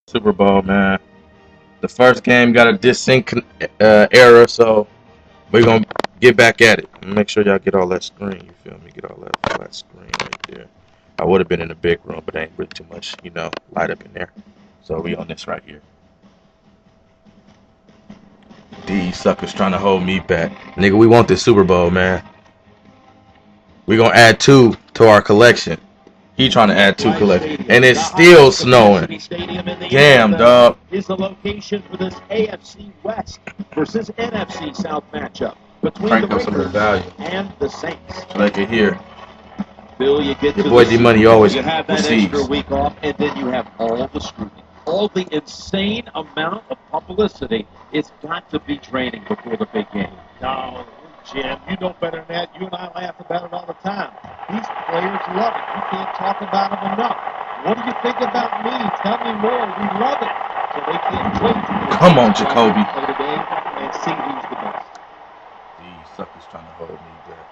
Super Bowl, man. The first game got a desync error, so we're gonna get back at it. Make sure y'all get all that screen. You feel me? Get all that flat screen right there. I would have been in a big room, but ain't really too much, light up in there. So we on this right here. These suckers trying to hold me back, nigga. We want this Super Bowl, man. We gonna add two to our collection. He trying to add two collections, and it's still snowing. Damn, dog. Is the location for this AFC West versus NFC South matchup between Crank the up some of the Raiders value and the Saints. so they can hear. Bill, you get Your to boy the D Money Super Bowl, always you have that receives. extra week off, and then you have all the scrutiny, all the insane amount of publicity. It's got to be draining before the big game. No, Jim, you know better than that. You and I laugh about it all the time. These players love it. You can't talk about them enough. What do you think about me? Tell me more. We love it. So they can't wait to Come on, Jacoby. play today and see who's the best. These suckers trying to hold me back.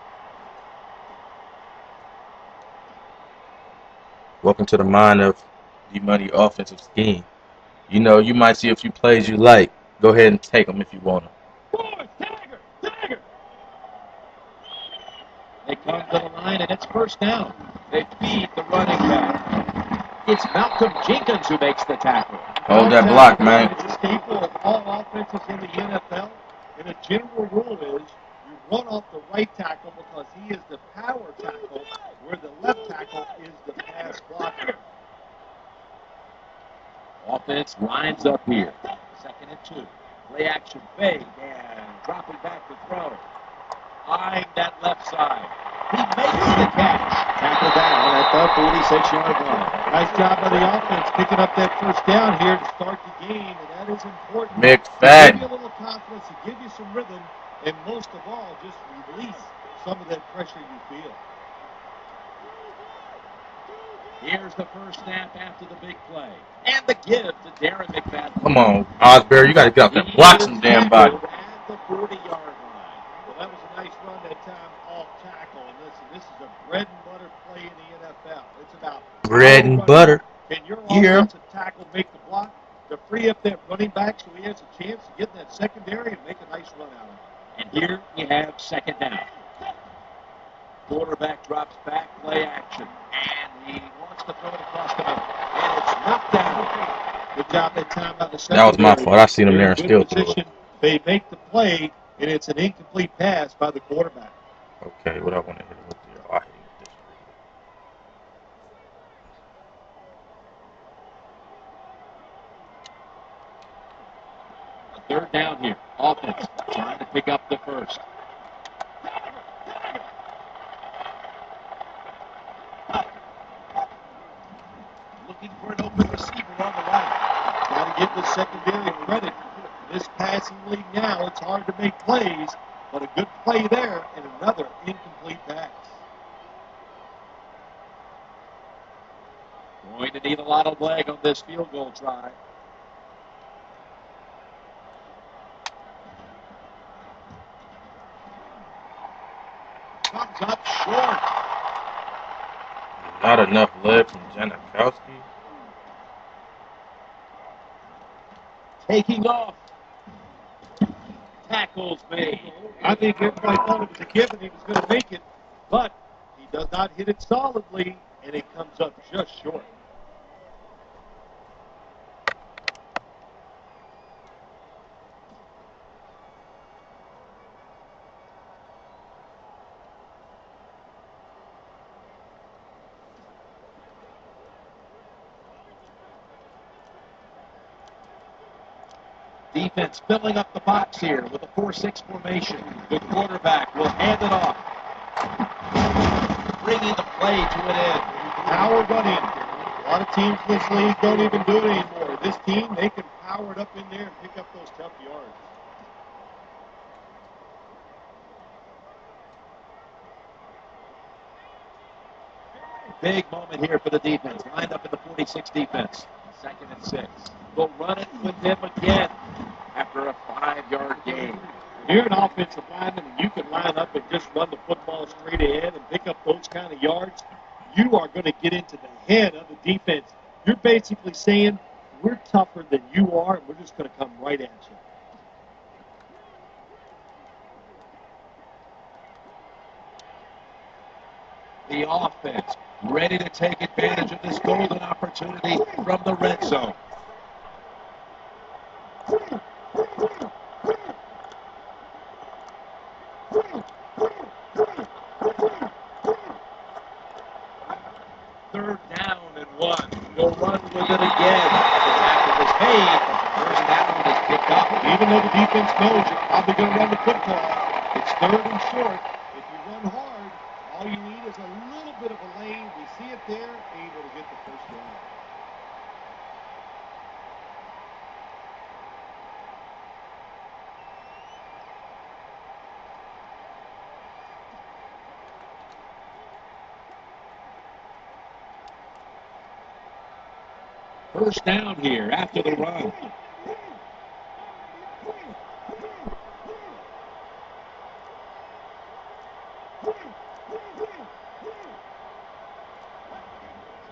Welcome to the mind of D Money offensive scheme. You might see a few plays you like. Go ahead and take them if you want them. Boy, Tiger! Tiger! They come to the line, and it's first down. They feed the running back. It's Malcolm Jenkins who makes the tackle. Hold that block, man. It's a staple of all offenses in the NFL. And a general rule is you run off the right tackle because he is the power tackle, where the left tackle is the pass blocker. Offense lines up here. 2nd and 2. Play action fade and dropping back to throw. Eyeing that left side. He makes the catch. Tackle down at the 46-yard line. Nice job by the offense picking up that first down here to start the game, and that is important. McFadden. To give you a little confidence, to give you some rhythm, and most of all, just release some of that pressure you feel. Here's the first snap after the big play. And the give to Darren McFadden. Come on, Osbury. You got to get out there and block some damn body. At the 40-yard line. Well, that was a nice run that time off tackle. And listen, this is a bread and butter play in the NFL. It's about Bread and butter. Can your Yeah. offensive tackle make the block to free up that running back so he has a chance to get in that secondary and make a nice run out of it? And here you have 2nd down. Quarterback drops back, play action. And he wants to throw it across the middle. And it's knocked down. Good job that time by the secondary. That was my fault. I seen him there and Good still threw it. position. They make the play, and it's an incomplete pass by the quarterback. Okay, what I want to hit him with there. Oh, I hit him with this. 3rd down here. Offense trying to pick up the first. Looking for an open receiver on the right. Got to give the secondary credit. In this passing league now, it's hard to make plays, but a good play there and another incomplete pass. Going to need a lot of leg on this field goal try. Comes up short. Not enough leg from Janikowski. Taking off. Tackles made. I think everybody thought it was a given he was going to make it, but he does not hit it solidly, and it comes up just short. Defense filling up the box here with a 4-6 formation. The quarterback will hand it off. Bringing the play to an end. Power running. A lot of teams in this league don't even do it anymore. This team, they can power it up in there and pick up those tough yards. Big moment here for the defense. Lined up in the 46 defense. 2nd and 6. They'll run it with him again after a 5-yard gain. When you're an offensive lineman and you can line up and just run the football straight ahead and pick up those kind of yards, you are going to get into the head of the defense. You're basically saying, we're tougher than you are, and we're just going to come right at you. The offense ready to take advantage of this golden opportunity from the red zone. Third down and 1. We'll run with it again. The tackle was made. First down is picked up. Even though the defense knows you're probably going to run the football, it's third and short. If you run hard, all you need is a little bit of a lane. We see it there, able to get the first down. First down here after the run.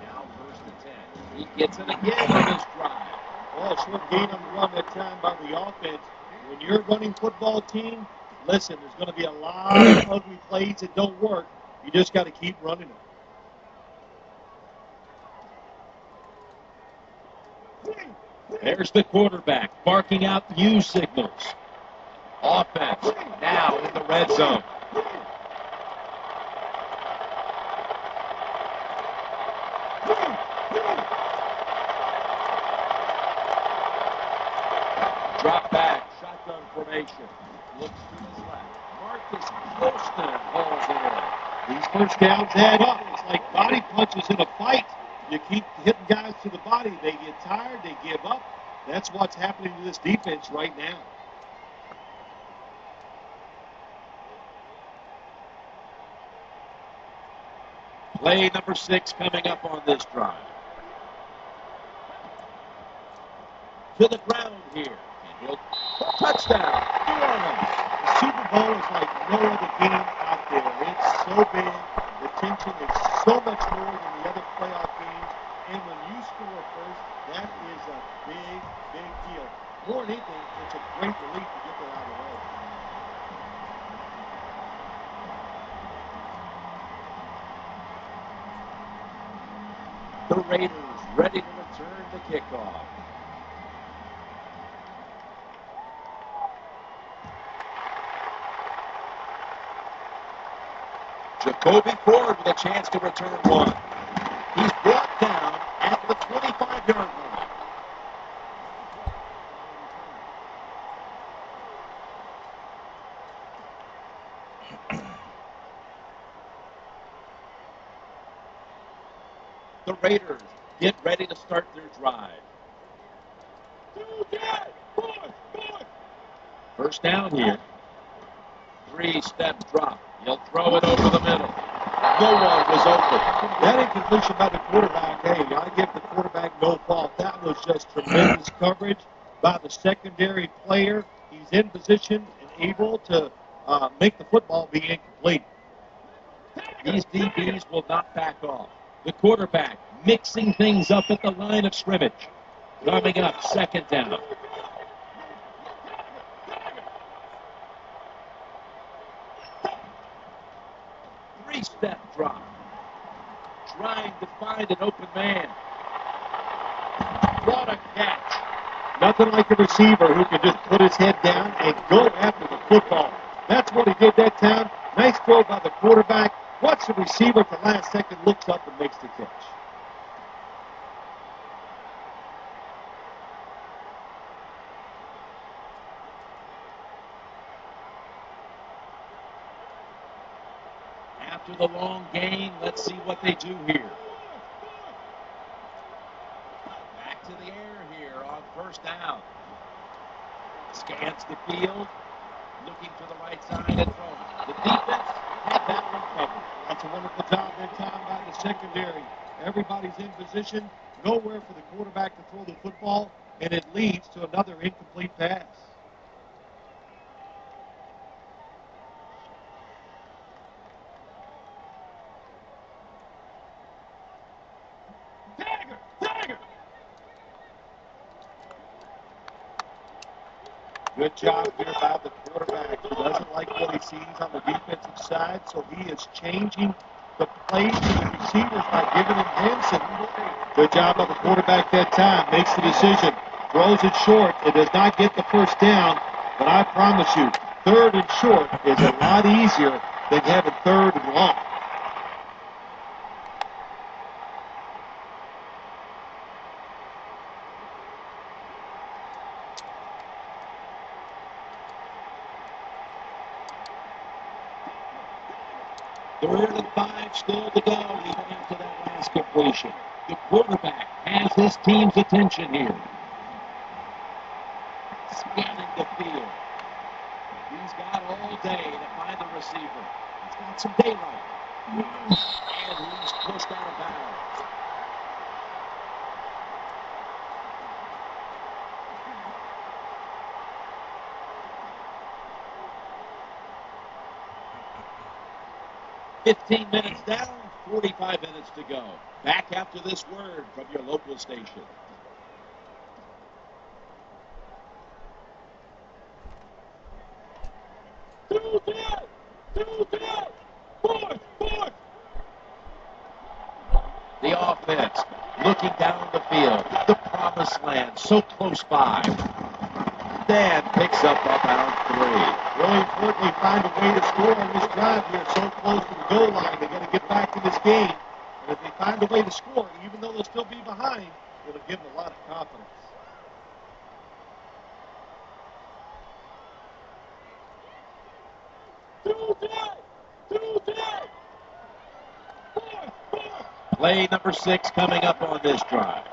Now first and 10. He gets it again on this drive. Oh, short gain on the run that time by the offense. When you're a running football team, listen, there's going to be a lot of ugly plays that don't work. You just got to keep running them. There's the quarterback barking out new signals. Offense now in the red zone. Drop back, shotgun formation. Looks to his left. Marcus Colston hauls it in. These first downs add up. It's like body punches in a fight. You keep hitting guys to the body. They get tired. They give up. That's what's happening to this defense right now. Play number 6 coming up on this drive. To the ground here. And he'll touchdown. New Orleans. The Super Bowl is like no other game out there. It's so big. The tension is so much more than the other playoff games. And when you score first, that is a big, big deal. More than anything, it's a great relief to get that out of the way. The Raiders ready to return the kickoff. Jacoby Ford with a chance to return one. He's brought down at the 25-yard line. The Raiders get ready to start their drive. First down here. 3-step drop. He'll throw it over the middle. No one was open. That incompletion by the quarterback, hey, I give the quarterback no fault. That was just tremendous coverage by the secondary player. He's in position and able to make the football be incomplete. These DBs will not back off. The quarterback mixing things up at the line of scrimmage. Coming up, second down. Three-step drop. Trying to find an open man. What a catch. Nothing like a receiver who can just put his head down and go after the football. That's what he did that time. Nice throw by the quarterback. Watch the receiver at the last second, looks up and makes the catch. After the long gain, let's see what they do here. Back to the air here on first down. Scans the field, looking to the right side and throwing. The defense had that one covered. That's a wonderful job that time by the secondary. Everybody's in position, nowhere for the quarterback to throw the football, and it leads to another incomplete pass. Good job here by the quarterback. He doesn't like what he sees on the defensive side, so he is changing the plays to the receivers by giving him Henson. Good job by the quarterback that time. Makes the decision. Throws it short. It does not get the first down, but I promise you, third and short is a lot easier than having third and long. Third and 5 still to go even after that last completion. The quarterback has his team's attention here. Scanning the field. He's got all day to find the receiver. He's got some daylight. And he's pushed out of bounds. "15 minutes down, 45 minutes to go." Back after this word from your local station. The offense looking down the field. The promised land so close by. Dan picks up about 3. Really importantly, find a way to score on this drive here. So close to the goal line. They got to get back in this game. And if they find a way to score, even though they'll still be behind, it'll give them a lot of confidence. Play number 6 coming up on this drive.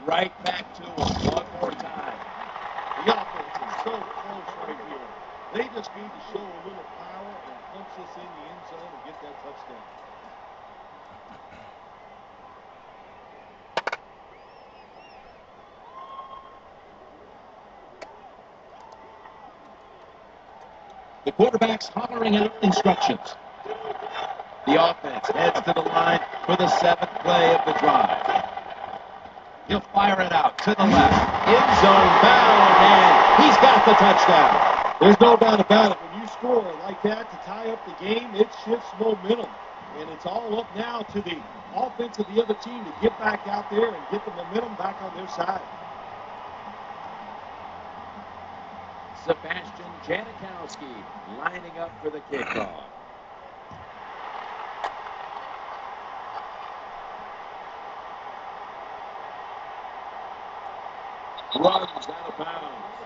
Right back to him one more time. The offense is so close right here. They just need to show a little power and punch this in the end zone and get that touchdown. The quarterback's hollering out instructions. The offense heads to the line for the 7th play of the drive. He'll fire it out to the left. End zone bound, and he's got the touchdown. There's no doubt about it. When you score like that to tie up the game, it shifts momentum. And it's all up now to the offense of the other team to get back out there and get the momentum back on their side. Sebastian Janikowski lining up for the kickoff. Runs out of bounds.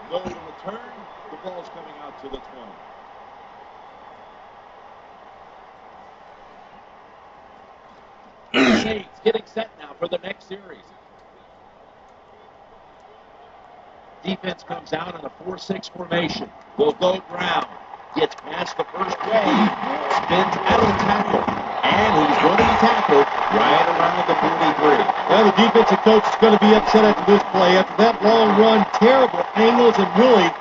No to return. The ball's coming out to the 20. Saints getting set now for the next series. Defense comes out in a 4-6 formation. Will go ground. Gets past the first wave. Spins out of the tackle. And he's going to be tackled right around the 43. Well, the defensive coach is going to be upset after this play. After that long run, terrible angles, and really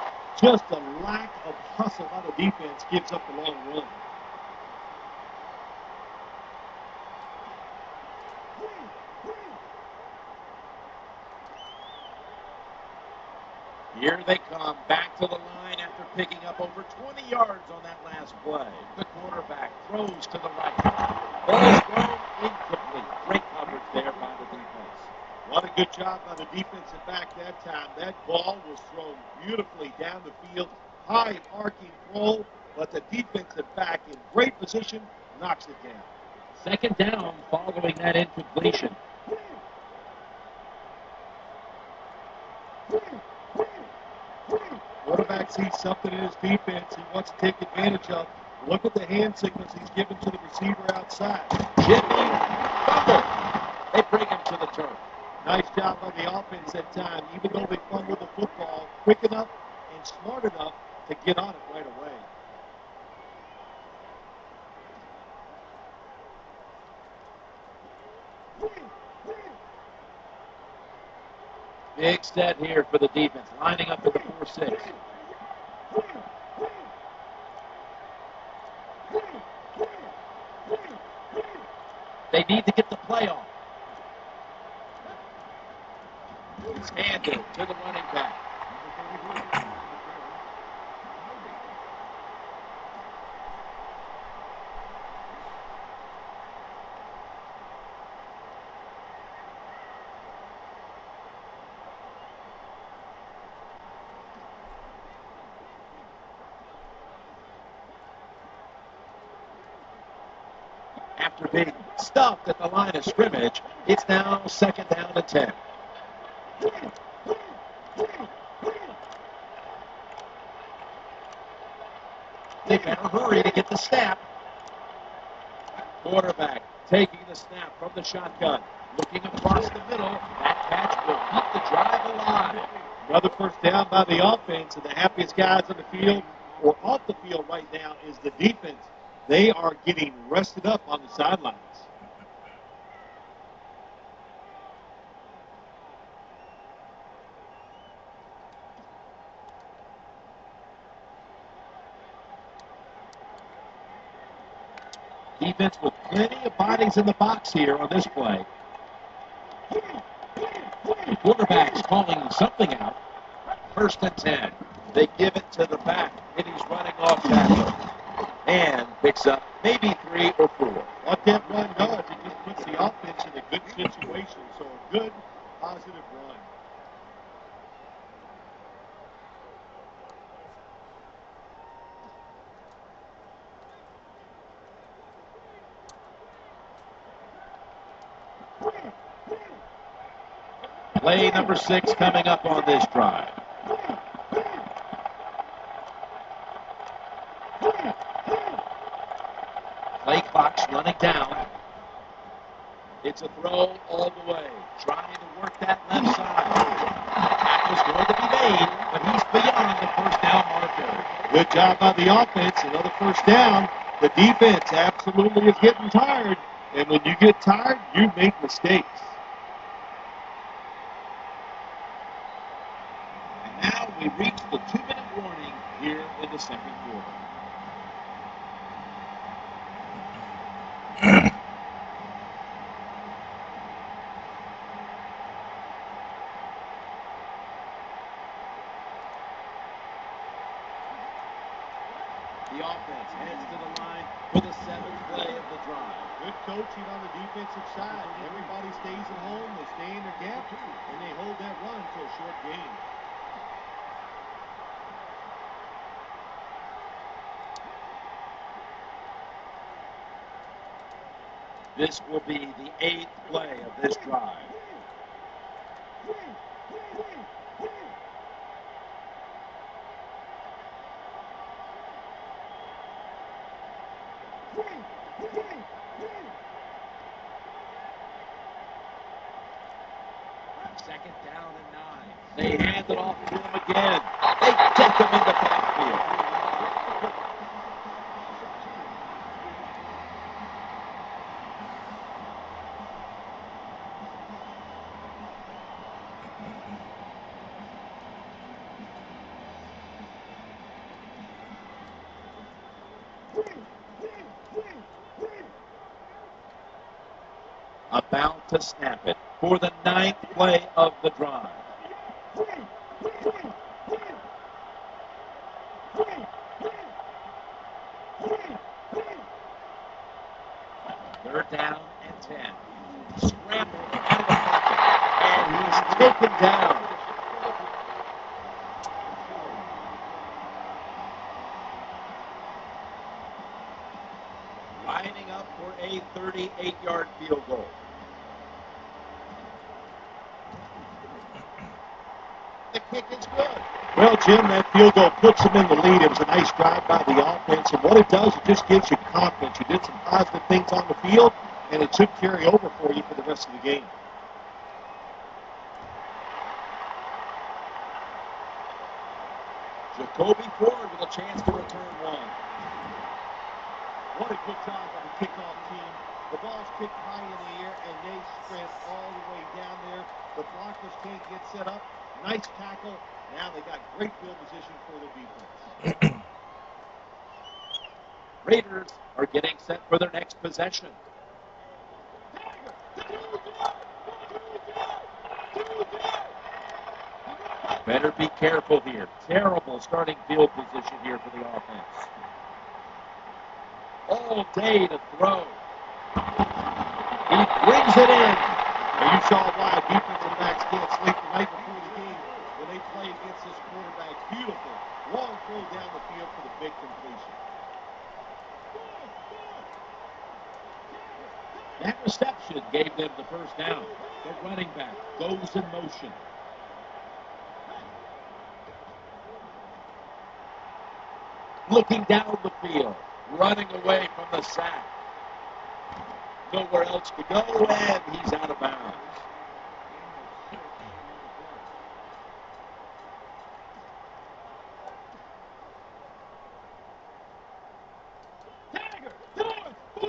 just a lack of hustle by the defense gives up the long run. Here they come back to the line after picking up over 20 yards on that last play. The quarterback throws to the right. Ball's thrown incomplete. Great coverage there by the defense. What a good job by the defensive back that time. That ball was thrown beautifully down the field. High arcing throw, but the defensive back in great position knocks it down. 2nd down following that incompletion. Quarterback sees something in his defense he wants to take advantage of. Look at the hand signals he's given to the receiver outside. Jimmy fumble. They bring him to the turf. Nice job on the offense that time, even though they fumbled the football, quick enough and smart enough to get on it right away. Big set here for the defense, lining up for the 4-6. They need to get the play off. It's handed to the running back. After being stuffed at the line of scrimmage, it's now 2nd down and 10. They better hurry to get the snap. Quarterback taking the snap from the shotgun, looking across the middle. That catch will keep the drive alive. Another first down by the offense, and the happiest guys on the field or off the field right now is the defense. They are getting rested up on the sidelines. Defense with plenty of bodies in the box here on this play. The quarterback's calling something out. 1st and 10. They give it to the back, and he's running off tackle. And picks up maybe 3 or 4. What that run does, it just puts the offense in a good situation. So a good, positive run. Play number 6 coming up on this drive. Play clock's running down. It's a throw all the way. Trying to work that left side. Tackle's going to be made, but he's beyond the first down marker. Good job by the offense. Another first down. The defense absolutely is getting tired. And when you get tired, you make mistakes. And now we reach the 2-minute warning here in the 2nd quarter. The offense heads to the line for the 7th play of the drive. Good coaching on the defensive side. Everybody stays at home, they stay in their gap, and they hold that run to a short gain. This will be the 8th play of this drive. Second down and 9. They hand it off to him again. They take him in the backfield. About to snap it for the 9th play of the drive. Third down and 10. Scramble out of the pocket, and he's taken down. Lining up for a 38-yard field goal. The kick is good. Well, Jim, that field goal puts them in the lead. It was a nice drive by the offense, and what it does, it just gives you confidence. You did some positive things on the field, and it should carry over for you for the rest of the game. Jacoby Ford with a chance to return one. What a good job by the kickoff team. The ball's kicked high in the air, and they sprint all the way down there. The blockers can't get set up. Nice tackle. Now they got great field position for their defense. Raiders are getting set for their next possession. Better be careful here. Terrible starting field position here for the offense. All day to throw. He brings it in. And you saw why defensive backs can't sleep the night before the game when they play against this quarterback. Beautiful. Long throw down the field for the big completion. That reception gave them the first down. The running back goes in motion. Looking down the field, running away from the sack. Nowhere else to go, and he's out of bounds.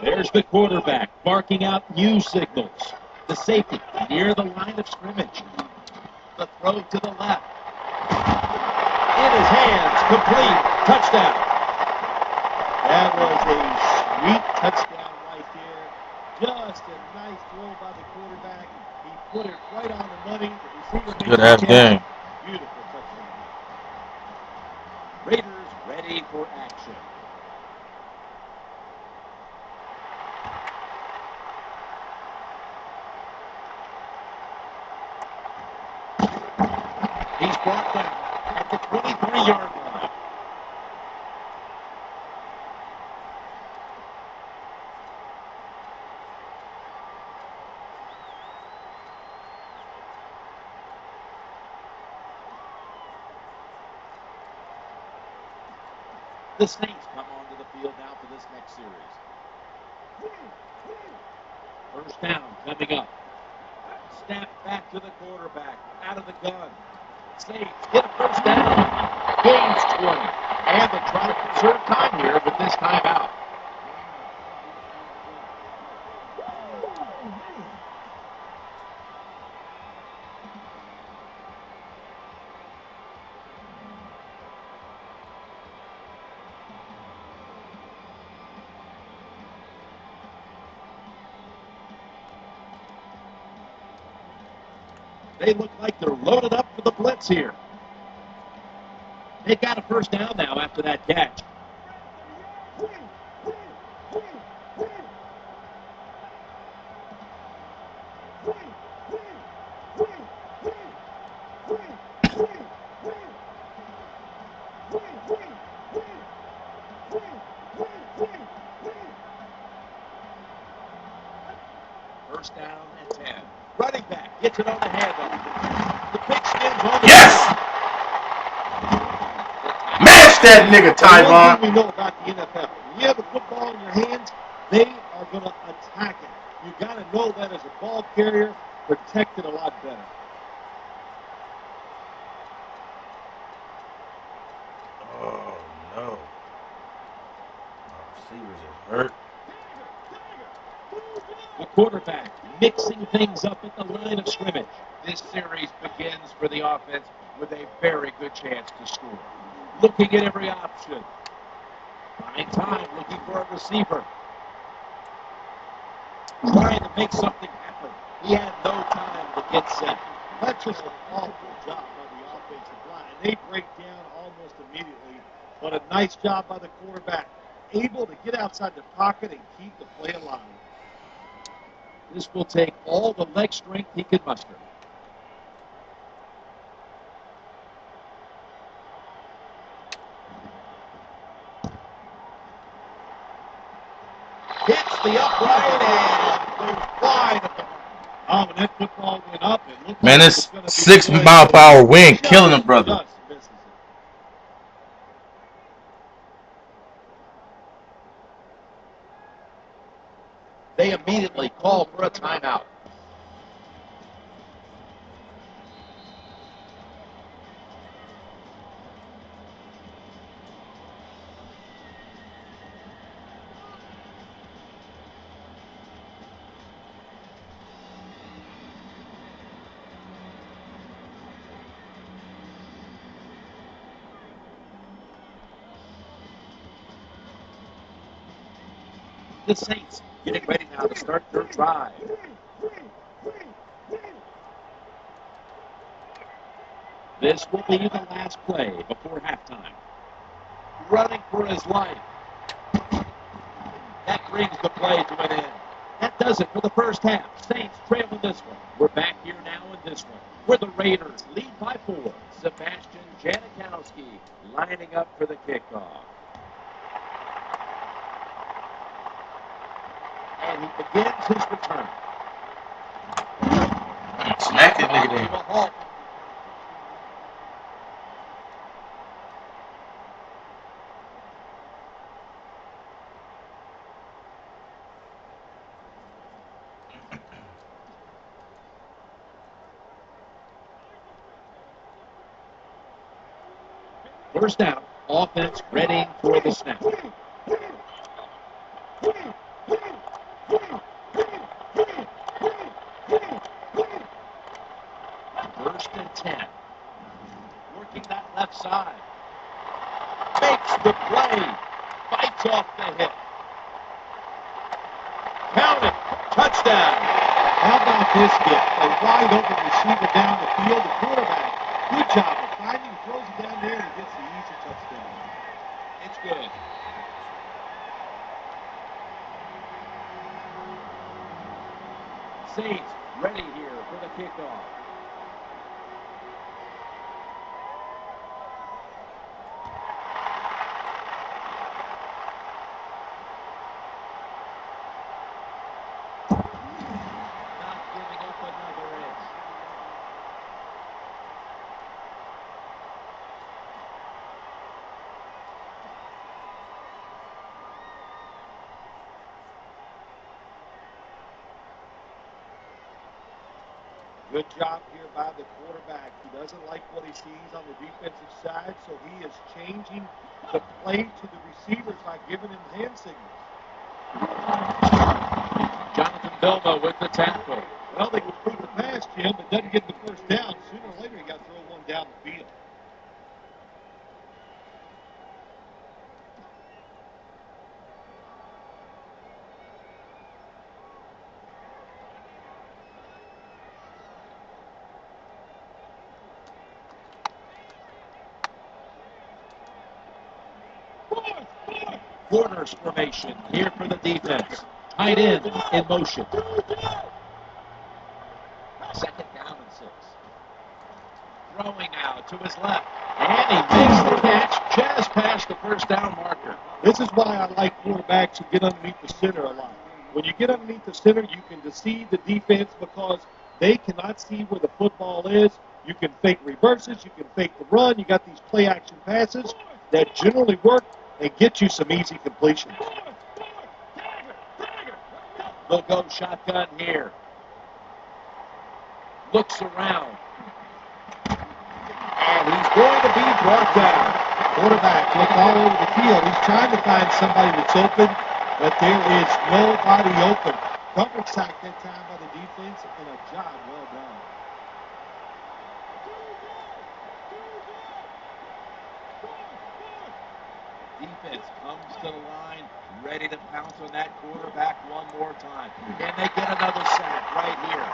There's the quarterback barking out new signals. The safety near the line of scrimmage. The throw to the left. In his hands, complete, touchdown. That was a sweet touchdown right there. Just a nice throw by the quarterback. He put it right on the money. The receiver Good half game. Beautiful touchdown. Raiders ready for action. He's brought down at the 23-yard line. The Saints come onto the field now for this next series. First down coming up. Snap back to the quarterback. Out of the gun. Saints get a first down. Gains 20. And they try to conserve time here with this timeout. They look like they're loaded up for the blitz here. They got a first down now after that catch. First down and 10. Running back gets it on the handoff. The pigskin's on the Yes! Mash that nigga, One Tyvon. thing we know about the NFL, when you have the football in your hands, they are going to attack it. You got to know that as a ball carrier, protect it a lot better. Oh, no. Our receivers are hurt. The quarterback mixing things up at the line of scrimmage. This series begins for the offense with a very good chance to score. Looking at every option. Buying time, looking for a receiver. Trying to make something happen. He had no time to get set. That's just an awful job by the offensive line. They break down almost immediately, but a nice job by the quarterback. Able to get outside the pocket and keep the play alive. This will take all the leg strength he can muster. Hits the upright and goes wide of the mark. Oh, when that football went up, it looked Man, like this it was gonna be 6 good. mile per hour wind Just killing him, brother. misses it. They immediately call for a timeout. The Saints getting ready now to start their drive. This will be the last play before halftime. Running for his life. That brings the play to an end. That does it for the first half. Saints trail in this one. We're back here now in this one, where the Raiders lead by 4. Sebastian Janikowski lining up for the kickoff. And he begins his return. Smack that nigga To a halt. First down, offense ready for the snap. First and 10. Working that left side. Makes the play. Bites off the hip. Count it. Touchdown. How about this hit? A wide open receiver down the field. The quarterback, good job of finding, throws it down there, and gets the easy touchdown. It's good. Saints ready here for the kickoff. Not giving up another inch. Good job here by the quarterback. He doesn't like what he sees on the defensive side, so he is changing the play to the receivers by giving him hand signals. Jonathan Vilma with the tackle. Well, they complete the pass, Jim, but doesn't get the first down. Sooner or later, you got to throw one down the field. Corners formation here for the defense. Tight end in motion. Second down and 6. Throwing out to his left. And he makes the catch just past the first down marker. This is why I like quarterbacks who get underneath the center a lot. When you get underneath the center, you can deceive the defense because they cannot see where the football is. You can fake reverses. You can fake the run. You got these play-action passes that generally work and get you some easy completions. They'll go shotgun here. Looks around. And he's going to be brought down. Quarterback look all over the field. He's trying to find somebody that's open, but there is nobody open. Coverage sack that time by the defense, and a job well done. Defense comes to the line, ready to pounce on that quarterback one more time. And they get another sack right here.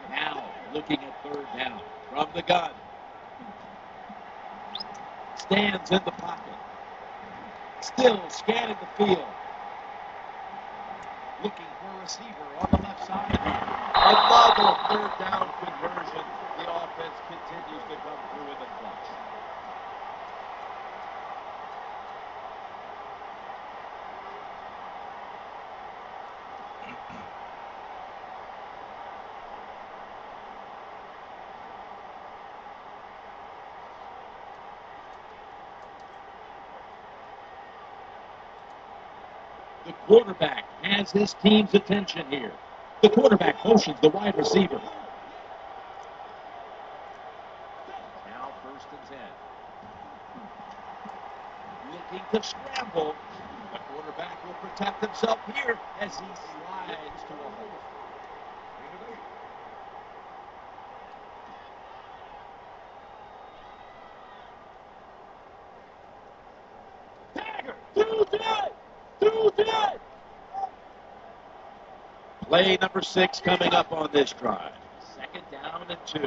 Now looking at third down from the gun. Stands in the pocket. Still scanning the field. Looking for a receiver on the left side. Another third down conversion. The offense continues to come through in the clutch. The quarterback has his team's attention here. The quarterback motions the wide receiver. Now first and 10. looking to scramble. The quarterback will protect himself here as he slides to a hold. Play number 6 coming up on this drive. 2nd down and 2.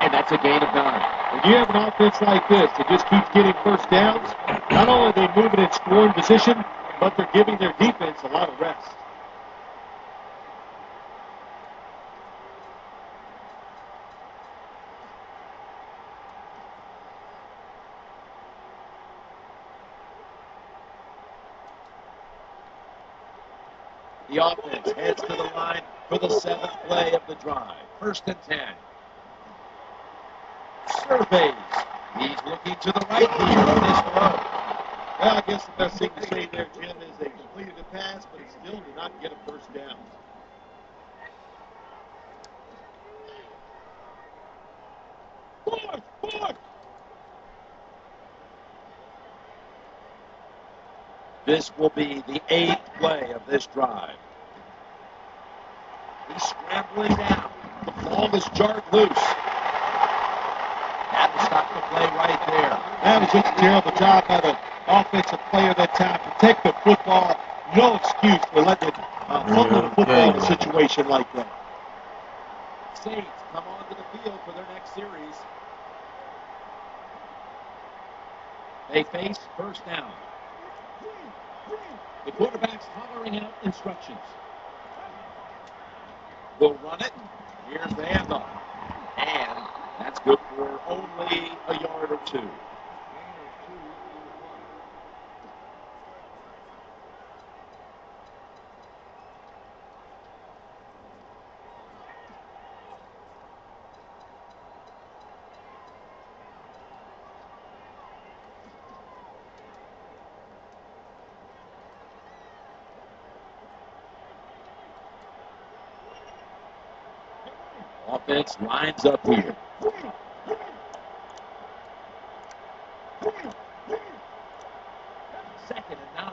And that's a gain of 9. When you have an offense like this that just keeps getting first downs, not only are they moving in scoring position, but they're giving their defense a lot of rest. The offense heads to the line for the 7th play of the drive. 1st and 10. Surveys. He's looking to the right here on this throw. Well, I guess the best thing to say there, Jim, is they completed the pass, but it still did not get a first down. This will be the 8th play of this drive. He's scrambling down. The ball is jarred loose. That will stop the play right there. That was just a terrible job by the offensive player that time. Protect the football. No excuse for letting it fumble the football in a situation like that. Saints come onto the field for their next series. They face 1st down. The quarterback's hollering out instructions. We'll run it. Here's the handoff. And that's good for only a yard or 2. Offense lines up here. 2nd and 9.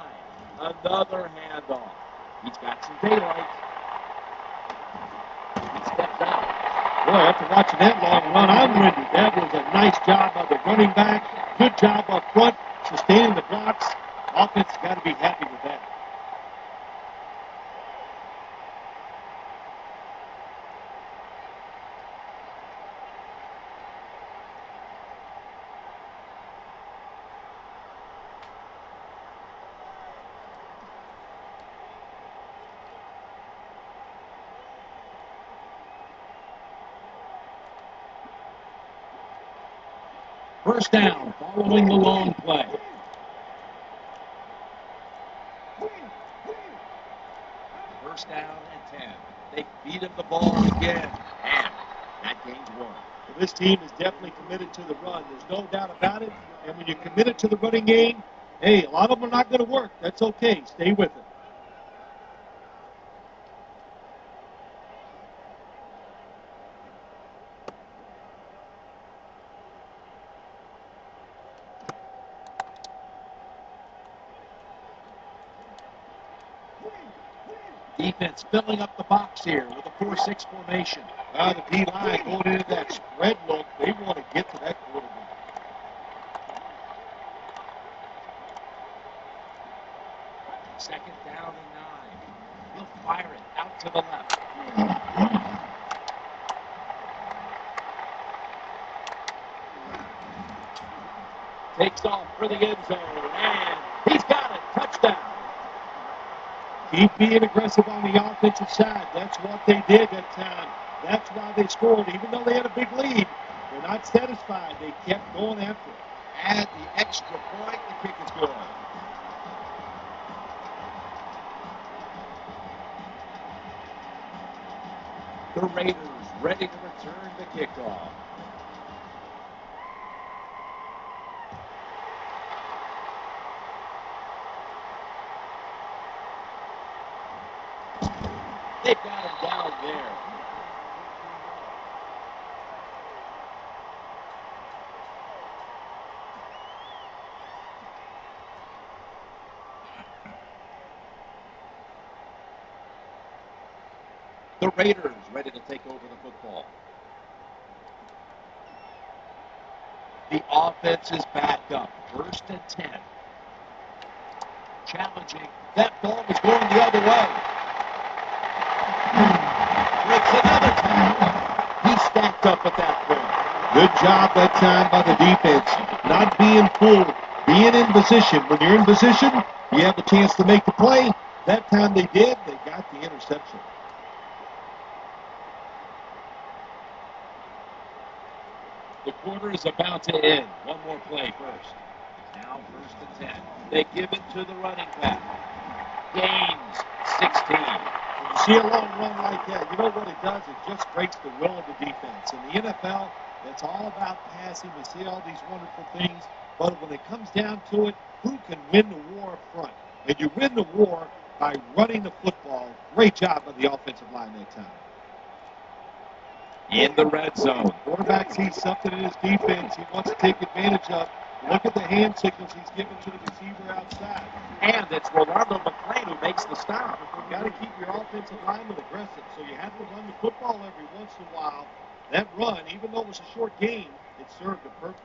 Another handoff. He's got some daylight. He steps out. Boy, after watching that long run, I'm winded. That was a nice job by the running back. Good job up front, sustaining the blocks. Offense has got to be happy with that. First down, following the long play. First down and 10. They feed him the ball again, and that gains 1. Well, this team is definitely committed to the run. There's no doubt about it. And when you're committed to the running game, hey, a lot of them are not going to work. That's okay. Stay with it. Defense filling up the box here with a 4-6 formation. The D-line going into that spread look. They want to get to that quarterback. Second down and 9. He'll fire it out to the left. Takes off for the end zone, and he's got it. Touchdown. Keep being aggressive on the offensive side. That's what they did that time. That's why they scored. Even though they had a big lead, they're not satisfied. They kept going after it. Add the extra point. The kick is good. The Raiders ready to return the kickoff. They've got him down there. The Raiders ready to take over the football. The offense is back up. 1st and 10. Challenging. That ball was going the other way. Breaks another tackle. He stacked up at that point. Good job that time by the defense. Not being fooled. Being in position. When you're in position, you have the chance to make the play. That time they did. They got the interception. The quarter is about to end. One more play first. Now 1st and 10. They give it to the running back. Gains 16. When you see a long run like that, you know what it does? It just breaks the will of the defense. In the NFL, it's all about passing. We see all these wonderful things. But when it comes down to it, who can win the war up front? And you win the war by running the football. Great job by the offensive line that time. In the red zone. Quarterback sees something in his defense he wants to take advantage of. Look at the hand signals he's giving to the receiver outside. And it's Rolando McClain who makes the stop. You've got to keep your offensive lineman aggressive, so you have to run the football every once in a while. That run, even though it was a short game, it served a purpose.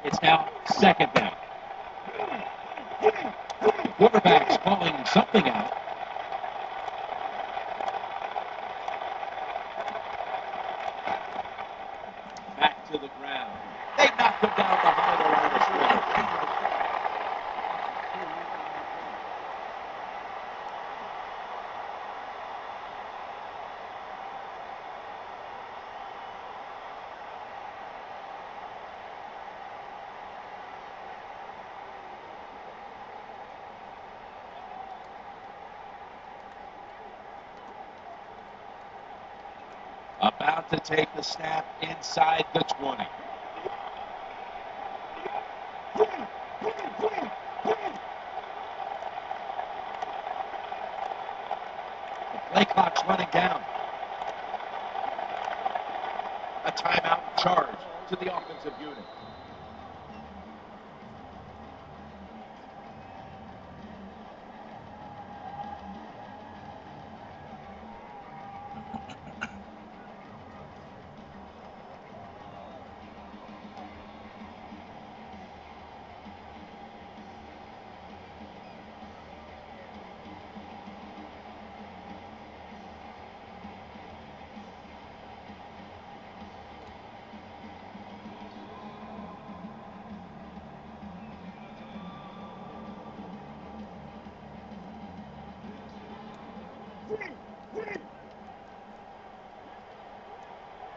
It's now 2nd down. Quarterback's calling something out. Back to the ground. They knocked him down behind the line of scrimmage. About to take the snap inside the 20. The play clock's running down. A timeout charge to the offensive unit.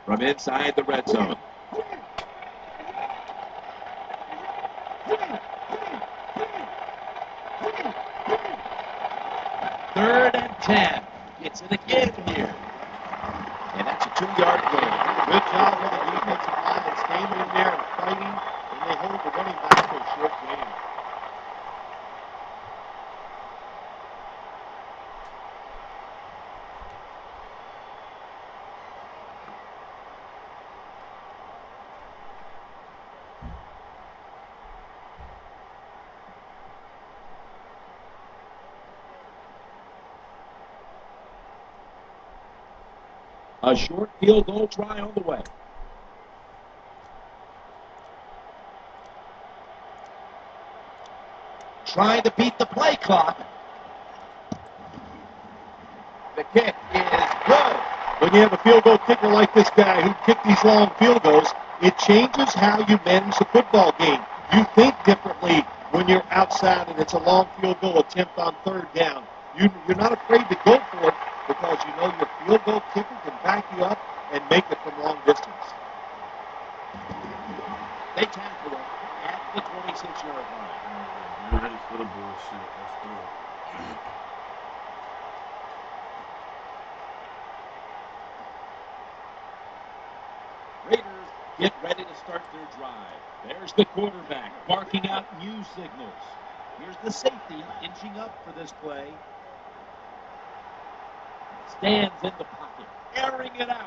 From inside the red zone. Third and 10. It's it again here. And that's a 2-yard gain. Good job with the defensive line staying in there and fighting, and they hold the running back to a short gain. A short field goal try on the way. Trying to beat the play clock. The kick is good. When you have a field goal kicker like this guy who kicked these long field goals, it changes how you manage the football game. You think differently when you're outside and it's a long field goal attempt on 3rd down. You're not afraid to go for it because you know your field goal kicker can back you up and make it from long distance. They tackle him at the 26-yard line. You're ready for the bullshit. Let's do it. Raiders get ready to start their drive. There's the quarterback barking out new signals. Here's the safety inching up for this play. stands in the pocket, airing it out.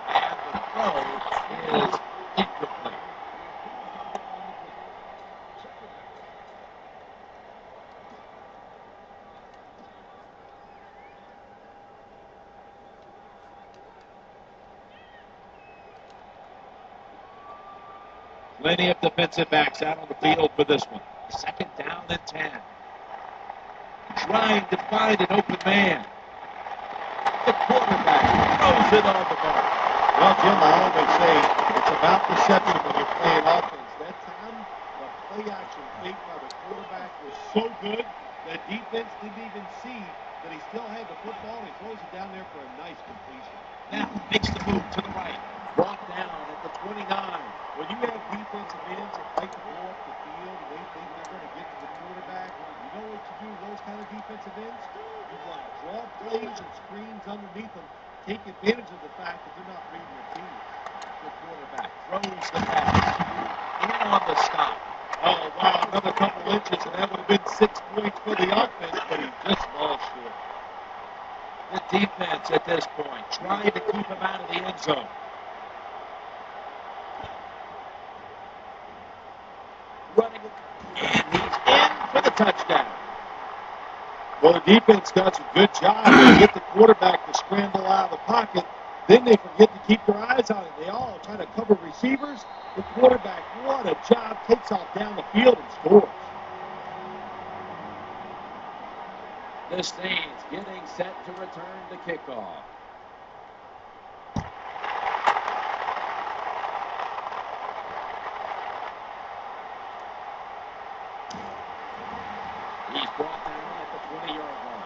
And the throw is incomplete. Plenty of defensive backs out on the field for this one. 2nd down and 10. Trying to find an open man. The quarterback throws it on the mark. Well, Jim, I always say it's about deception when you're playing offense. That time, the play action fake by the quarterback was so good that defense didn't even see that he still had the football, and he throws it down there for a nice completion. Now makes the move to the right. Brought down at the 29. When you have defensive ends that like to go up the field and they think they're going to get to the quarterback, you know what you do with those kind of defensive ends? You want to draw plays and screens underneath them. Take advantage of the fact that they're not reading the field. The quarterback throws the pass. In on the stop. Oh, wow, another couple inches, and that would have been 6 points for the offense, but he just falls short. The defense at this point trying to keep him out of the end zone. Running, and he's in for the touchdown. Well, the defense does a good job to get the quarterback to scramble out of the pocket. Then they forget to keep their eyes on it. They all try to cover receivers. The quarterback, what a job, takes off down the field and scores. The Saints getting set to return the kickoff. He's brought down at the 20-yard line.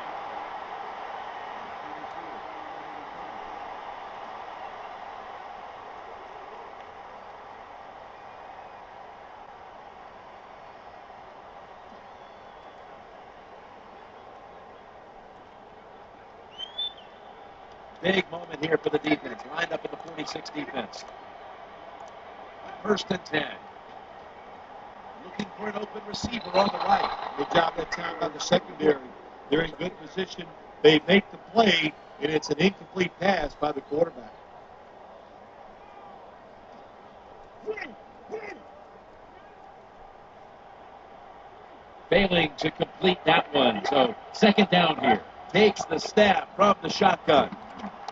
Big moment here for the defense. Lined up in the 46 defense. 1st and 10. Looking for an open receiver on the right. Good job that time by the secondary. They're in good position. They make the play, and it's an incomplete pass by the quarterback. Failing to complete that one. So 2nd down here. Takes the snap from the shotgun.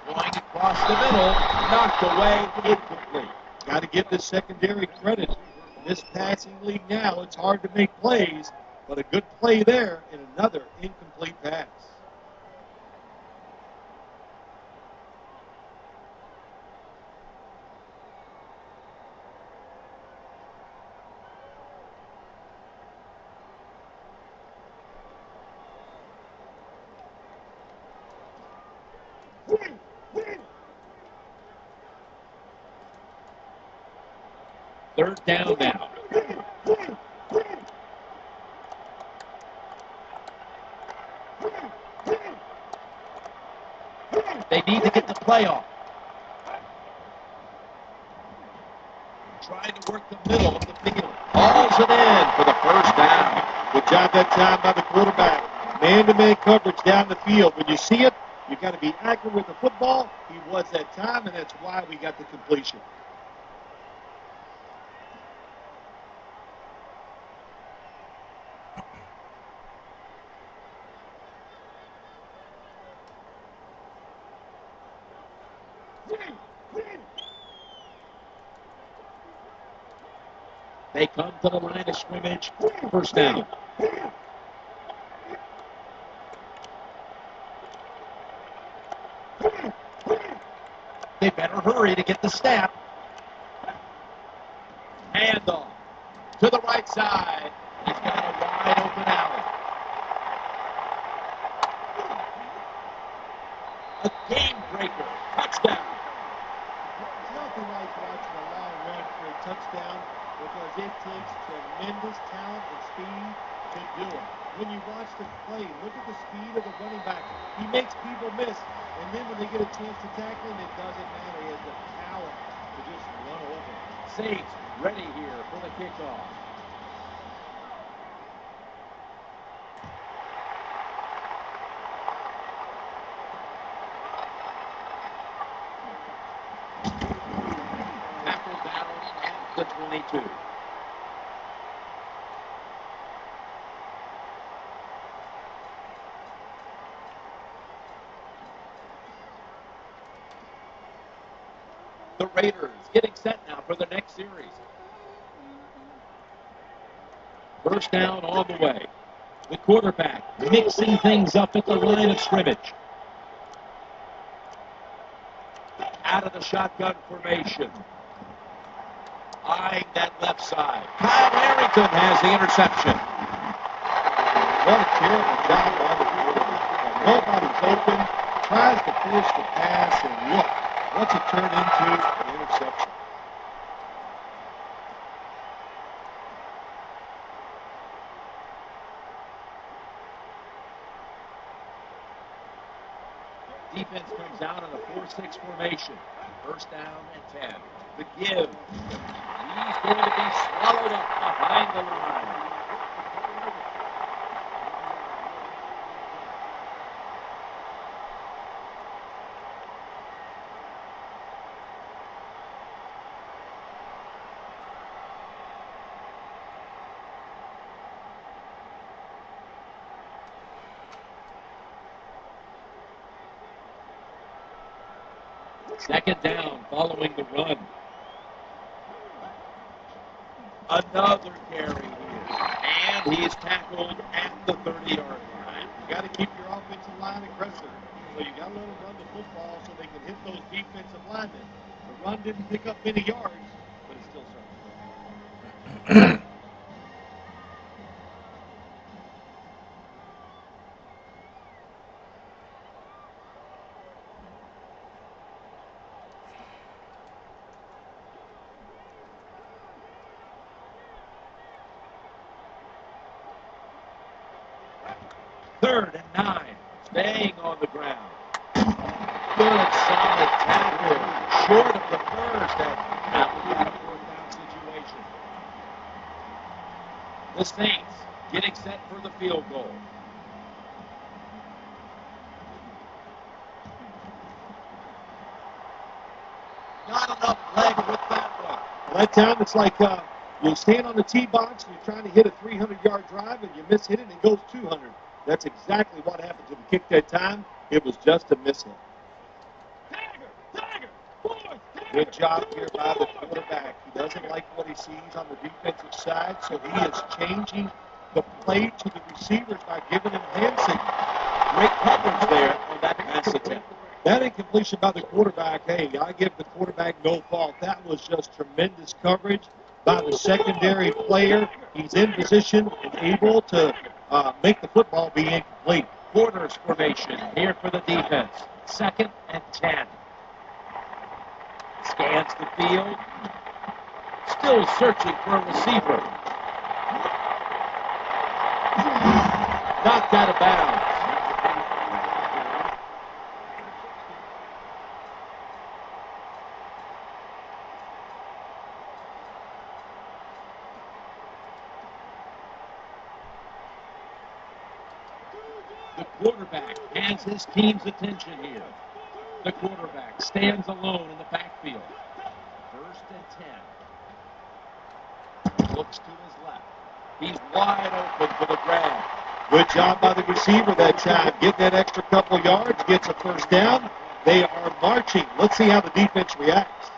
Going across the middle. Knocked away. Incomplete. Got to give this secondary credit. In this passing league now, it's hard to make plays, but a good play there and another incomplete pass. Third down now. They need to get the play off. Trying to work the middle of the field. Hauls it in for the 1st down. Good job that time by the quarterback. Man-to-man coverage down the field. When you see it, you've got to be accurate with the football. He was that time, and that's why we got the completion. They come to the line of scrimmage. 1st down. They better hurry to get the snap. Handoff to the right side. He's got a wide open alley. A game breaker. Touchdown. It's nothing like watching a long run for a touchdown because it takes tremendous talent and speed to do it. When you watch the play, look at the speed of the running back. He makes people miss, and then when they get a chance to tackle him, it doesn't matter. He has the talent to just run over. Saints ready here for the kickoff. the 22. The Raiders getting set now for the next series. First down on the way. The quarterback mixing things up at the line of scrimmage. Out of the shotgun formation. Eyeing that left side. Kyle Harrington has the interception. What a terrible job by the quarterback. Nobody's open. Tries to force the pass, and look, what's it turn into? An interception. Defense comes out in a 4-6 formation. First down and 10. The give. He's going to be swallowed up behind the line. Second down following the run. Another carry here. And he is tackled at the 30-yard line. You got to keep your offensive line aggressive. So you got to let them run the football so they can hit those defensive linemen. The run didn't pick up many yards, but it still served. Third and 9. Staying on the ground. Good solid tackle. Short of the first. And that will be a fourth down situation. The Saints getting set for the field goal. Not enough leg with that one. That time it's like you stand on the tee box and you're trying to hit a 300-yard drive and you miss hit it and it goes 200. That's exactly what happened to the kick that time. It was just a miss hit. Good job here by the quarterback. He doesn't like what he sees on the defensive side, so he is changing the play to the receivers by giving him hand signals. Great coverage there on that pass attempt. That incompletion by the quarterback, hey, I give the quarterback no fault. That was just tremendous coverage by the secondary player. He's in position and able to make the football be incomplete. Quarters formation here for the defense. Second and 10. Scans the field. Still searching for a receiver. Knocked out of bounds. The quarterback has his team's attention here. The quarterback stands alone in the backfield. First and 10. Looks to his left. He's wide open for the grab. Good job by the receiver that time. Getting that extra couple yards, gets a first down. They are marching. Let's see how the defense reacts.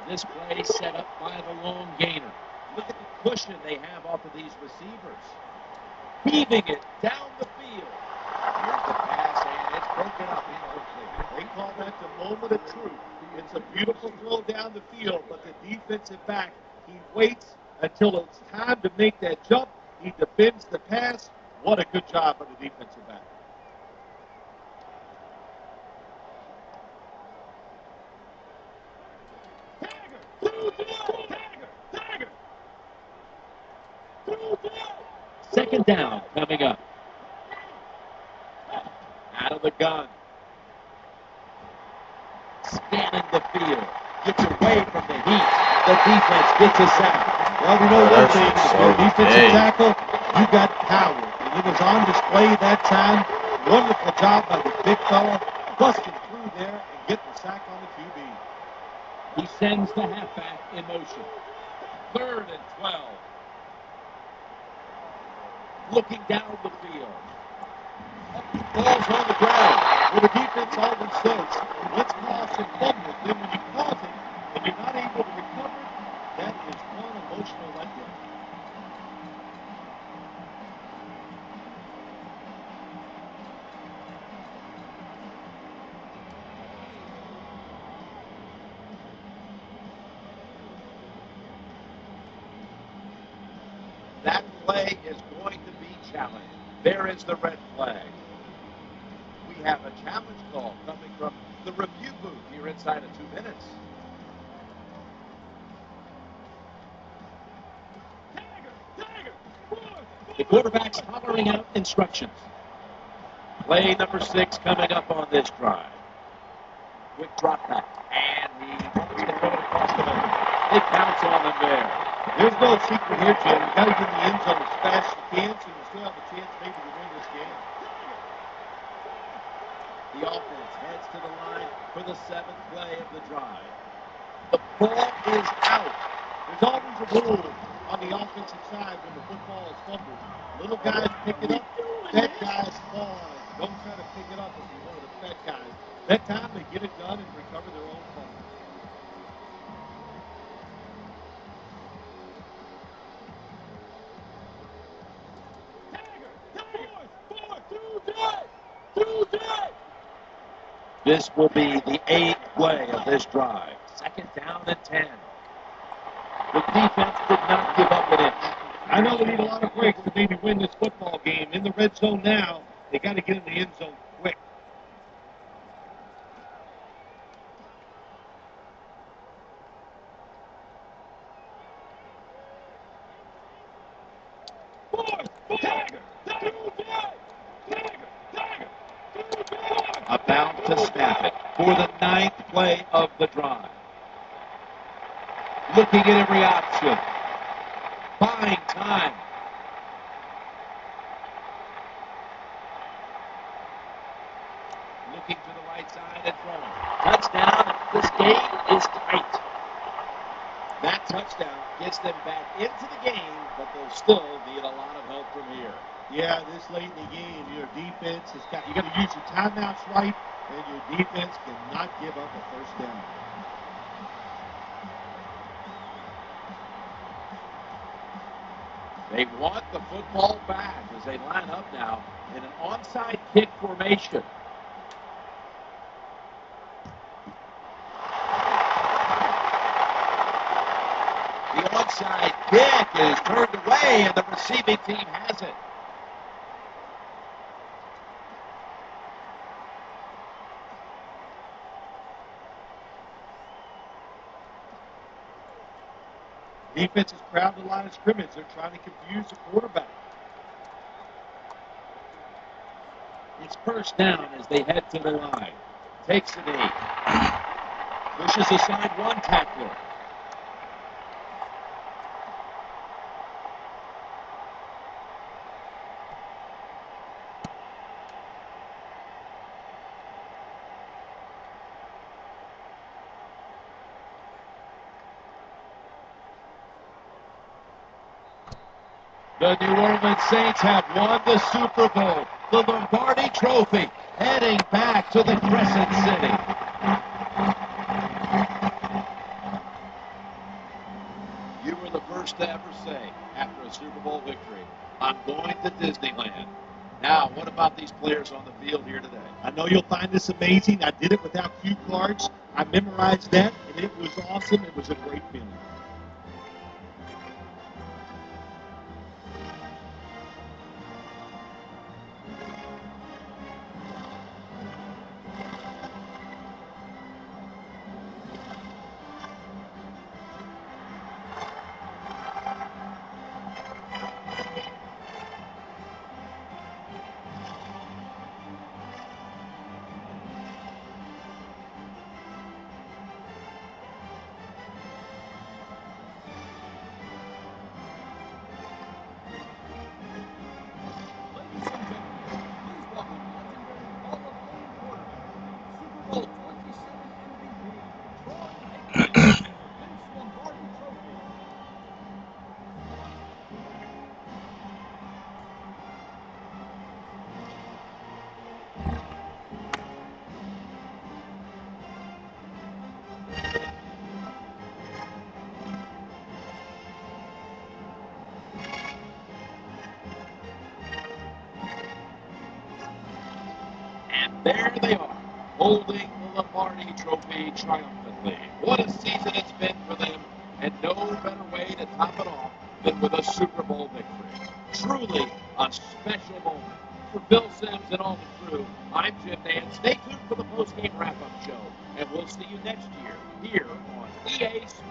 This play set up by the long gainer. Look at the cushion they have off of these receivers. Heaving it down the field. Here's the pass, and it's broken up incomplete. They call that the moment of truth. It's a beautiful throw down the field, but the defensive back, he waits until it's time to make that jump. He defends the pass. What a good job by the defensive back. Second down coming up. Out of the gun. Scanning the field. Gets away from the heat. The defense gets a sack. Well, we know one thing. If you're a defensive tackle, you got power. And it was on display that time. Wonderful job by the big fella. Busting through through there and get the sack on the QB. He sends the halfback in motion. 3rd and 12. Looking down the field. Ball's on the ground. Well, the defense always says, let's cause some fumbles. Then when you cause it and you're not able to recover, that is one emotional letdown. That play is going to be challenged. There is the red flag. We have a challenge call coming from the review booth here inside of 2 minutes. The quarterback's hollering out instructions. Play number 6 coming up on this drive. Quick drop back. And he's going to throw it across the middle. They pounce on them there. There's no secret here, Jim. You got to get in the end zone as fast as you can so you still have a chance maybe to win this game. The offense heads to the line for the 7th play of the drive. The ball is out. There's always a rule on the offensive side when the football is fumbled. Little guys pick it up, fat guys fall on it. Don't try to pick it up if you're one of the fat guys. That time they get it done and recover their own fumble. This will be the 8th play of this drive. 2nd down and 10. The defense did not give up an inch. I know they need a lot of breaks to maybe win this football game. In the red zone now, they got to get in the end zone quick. About to snap it for the 9th play of the drive. Looking at every option. Buying time. Looking to the right side and throwing. Touchdown. This game is tight. That touchdown gets them back into the game, but they'll still need a lot of help from here. Yeah, this late in the game, your defense has got, you got to use your timeouts right, and your defense cannot give up a first down. They want the football back as they line up now in an onside kick formation. The onside kick is turned away, and the receiving team has it. Defense is crowding the line of scrimmage. They're trying to confuse the quarterback. It's first down as they head to the line. Takes a knee. Pushes aside one tackler. The New Orleans Saints have won the Super Bowl, the Lombardi Trophy, heading back to the Crescent City. You were the first to ever say, after a Super Bowl victory, I'm going to Disneyland. Now, what about these players on the field here today? I know you'll find this amazing. I did it without cue cards. I memorized that, and it was awesome. It was a great feeling. And there they are, holding the Lombardi Trophy triumphantly. What a season it's been for them, and no better way to top it off than with a Super Bowl victory. Truly a special moment. For Bill Sims and all the crew, I'm Jim Nance. Stay tuned for the post-game wrap-up show, and we'll see you next year here on EA Sports.